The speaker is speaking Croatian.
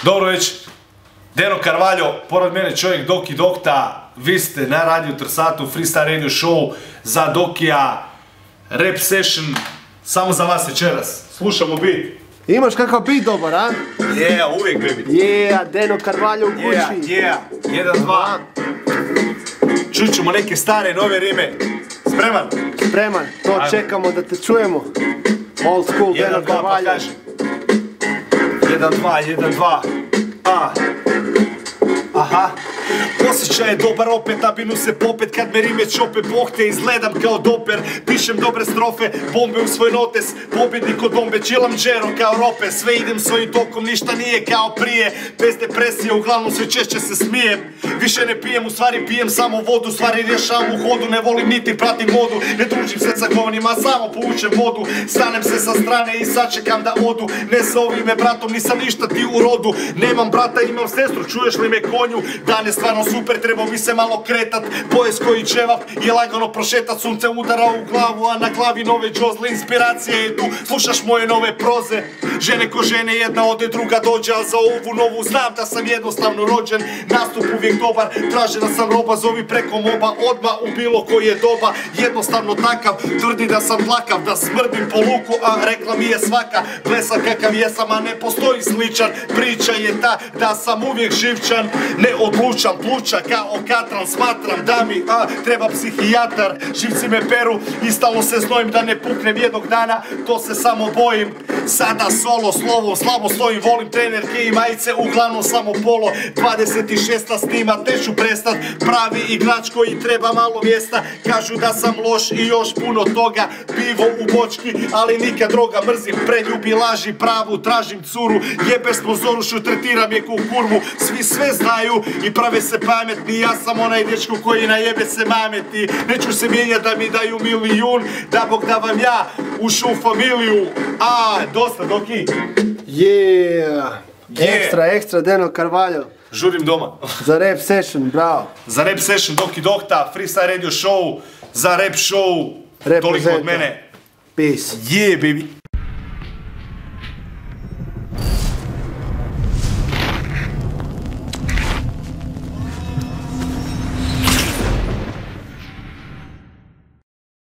Dobro već, Deno Carvalho, pored mene čovjek Doki Dokta, vi ste na Radio Trsatu, Freestyle Radio Show za Dokija, Rap Session, samo za vas večeras. Slušamo beat. Imaš kakav beat dobar, a? Yeah, uvijek baby. Yeah, Deno Carvalho u kući. Yeah, 1, 2. Čućemo neke stare, nove rime. Spreman? Spreman, to čekamo da te čujemo. Old school Deno Carvalho. 1, 2, aha. Osjećaj je dobar opet, nabinu se popet kad me rime čope, Bog te izgledam kao doper. Pišem dobre strofe, bombe u svoj notes, pobjednik od bombe, čilam džero kao rope. Sve idem svojim tokom, ništa nije kao prije, bez depresije, uglavnom sve češće se smijem. Više ne pijem, u stvari pijem samo vodu, stvari rješavam u hodu, ne volim niti pratim modu. Ne družim se sa govnima, samo povučem vodu. Stanem se sa strane i sačekam da odu. Ne zovi me bratom, nisam ništa ti u rodu. Nemam brata, imam sestru, čuješ li me konju? Dan je stvarno super, trebao bi se malo kretat. Pojas koji čevap je lagano prošetat. Sunce udara u glavu, a na glavi nove džozle. Inspiracija je tu, slušaš moje nove proze. Žene ko žene, jedna ode, druga dođe. A za ovu novu znam da sam jednostavno rođen. Nastup uvijek dobar, traže da sam roba. Zovi preko moba, odmah u bilo koje doba. Jednostavno takav, tvrdi da sam tlakav, da smrdim po luku, a rekla mi je svaka. Blesak kakav jesam, a ne postoji sličan. Priča je ta da sam uvijek živčan. Ne odlučam, pluća kao katran. Smatram da mi treba psihijatar. Živci me peru i stalno se znojim da ne puknem jednog dana. To se samo bojim. Sada solo, slovo, slabo stojim. Volim trenerke i majice, uglavnom samo polo. 26. snima, te ću prestat. Pravi igrač koji treba malo mjesta. Kažu da sam loš i još puno toga. Pivo u bočki, ali nikad droga. Mrzim preljubi, laži, pravu, tražim curu. Jebe sponzorušu, tretiram je ku kurvu. Svi sve znaju i prave se pametni. Ja sam onaj dečko koji najebe se mameti. Neću se mijenjati da mi daju milijun. Da Bog da vam ja ušu u familiju. Dosta Doki. Yeah. Ekstra Deno Carvalho. Žurim doma. Za Rap Session, bravo. Za Rap Session Doki Dokta, Freestyle Radio Show, za Rap Show, toliko od mene. Peace. Yeah baby.